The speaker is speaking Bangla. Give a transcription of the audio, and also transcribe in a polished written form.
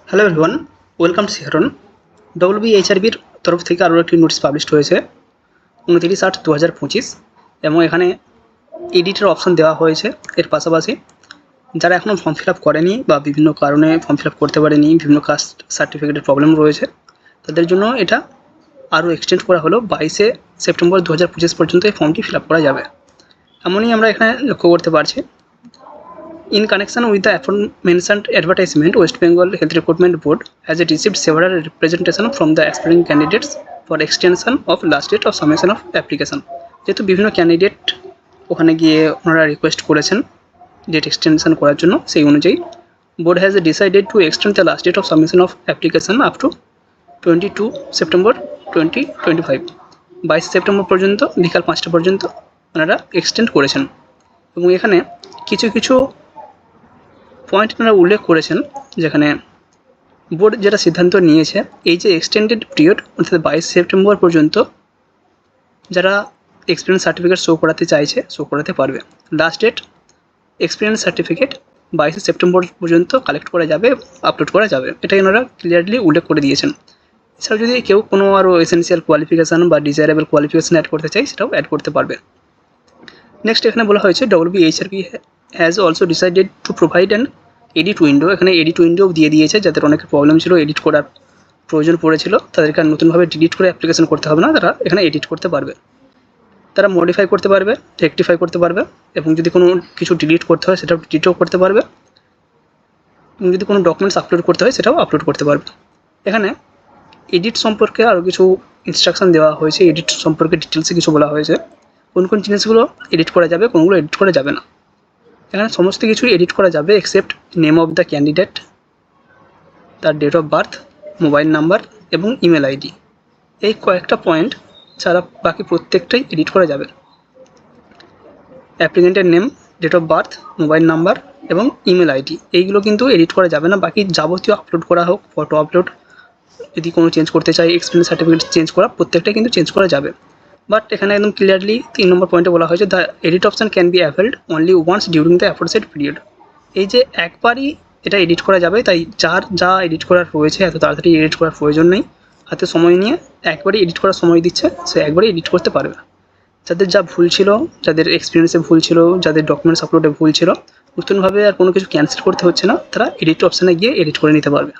হ্যালো এভরিওয়ান, ওয়েলকাম সিহরন। ডব্লিউবিএইচআরবির তরফ থেকে আরও একটি নোটিশ পাবলিশড হয়েছে 29/8/2025 এবং এখানে এডিটের অপশান দেওয়া হয়েছে। এর পাশাপাশি যারা এখনও ফর্ম ফিল আপ করেনি বা বিভিন্ন কারণে ফর্ম ফিল আপ করতে পারেনি, বিভিন্ন কাস্ট সার্টিফিকেটের প্রবলেম রয়েছে, তাদের জন্য এটা আরও এক্সটেন্ড করা হলো 22 সেপ্টেম্বর 2025 পর্যন্ত এই ফর্মটি ফিল আপ করা যাবে। এমনই আমরা এখানে লক্ষ্য করতে পারছি। In connection with the aforementioned advertisement, West Bengal Health Recruitment Board has received several representations from the aspiring candidates for extension of last date of submission of application. যেহেতু বিভিন্ন ক্যান্ডিডেট ওখানে গিয়ে ওনারা রিকোয়েস্ট করেছেন ডেট এক্সটেনশন করার জন্য, সেই অনুযায়ী board has decided to extend the last date of submission of application up to 22 September 2025। 22 September পর্যন্ত বিকাল 5টা পর্যন্ত ওনারা এক্সটেন্ড করেছেন এবং এখানে কিছু কিছু পয়েন্ট আপনারা উল্লেখ করেছেন, যেখানে বোর্ড যেটা সিদ্ধান্ত নিয়েছে, এই যে এক্সটেন্ডেড পিরিয়ড অর্থাৎ 22 সেপ্টেম্বর পর্যন্ত যারা এক্সপিরিয়েন্স সার্টিফিকেট শো করাতে চাইছে শো করাতে পারবে। Last date experience certificate 22 September পর্যন্ত কালেক্ট করা যাবে, আপলোড করা যাবে, এটাই ওনারা ক্লিয়ারলি উল্লেখ করে দিয়েছেন। এছাড়াও যদি কেউ কোনো আরও এসেন্সিয়াল কোয়ালিফিকেশান বা ডিজায়ারেবল কোয়ালিফিকেশান অ্যাড করতে চাই, সেটাও অ্যাড করতে পারবে। নেক্সট এখানে বলা হয়েছে ডব্লিউবিএইচআরবি has also decided to provide an edit window. এখানে এডিট উইন্ডো দিয়ে দিয়েছে, যাদের অনেকের প্রবলেম ছিল, এডিট করার প্রয়োজন পড়েছিল, তাদেরকে আর নতুনভাবে ডিলিট করে অ্যাপ্লিকেশন করতে হবে না, তারা এখানে এডিট করতে পারবে, তারা মডিফাই করতে পারবে, রেকটিফাই করতে পারবে এবং যদি কোনো কিছু ডিলিট করতে হয় সেটাও ডিলিটও করতে পারবে এবং যদি কোনো ডকুমেন্টস আপলোড করতে হয় সেটাও আপলোড করতে পারবে। এখানে এডিট সম্পর্কে আরও কিছু ইনস্ট্রাকশন দেওয়া হয়েছে, এডিট সম্পর্কে ডিটেলসে কিছু বলা হয়েছে, কোন কোন জিনিসগুলো এডিট করা যাবে, কোনগুলো এডিট করা যাবে না। এখানে সমস্ত কিছুই এডিট করা যাবে except name of the candidate, তার date of birth, mobile number এবং ইমেল আইডি। এই কয়েকটা পয়েন্ট ছাড়া বাকি প্রত্যেকটাই এডিট করা যাবে। অ্যাপ্লিকেন্টের name, date of birth, mobile number এবং ইমেল আইডি, এইগুলো কিন্তু এডিট করা যাবে না। বাকি যাবতীয় আপলোড করা হোক, ফটো আপলোড, যদি কোনো চেঞ্জ করতে চাই, এক্সপিরিয়েন্স সার্টিফিকেট চেঞ্জ করা, প্রত্যেকটাই কিন্তু চেঞ্জ করা যাবে। বাট এখানে একদম ক্লিয়ারলি 3 নম্বর পয়েন্টে বলা হয়েছে the edit option can be availed only once during the aforesaid period. এই যে একবারই এটা এডিট করা যাবে, তাই যার যা এডিট করার রয়েছে এত তাড়াতাড়ি এডিট করার প্রয়োজন নেই, হাতে সময় নিয়ে একবারই এডিট করার সময় দিচ্ছে, সে একবারই এডিট করতে পারবে। যাদের যা ভুল ছিল, যাদের এক্সপিরিয়েন্সে ভুল ছিল, যাদের ডকুমেন্টস আপলোডে ভুল ছিল, নতুনভাবে আর কোনো কিছু ক্যান্সেল করতে হচ্ছে না, তারা এডিট অপশানে গিয়ে এডিট করে নিতে পারবে।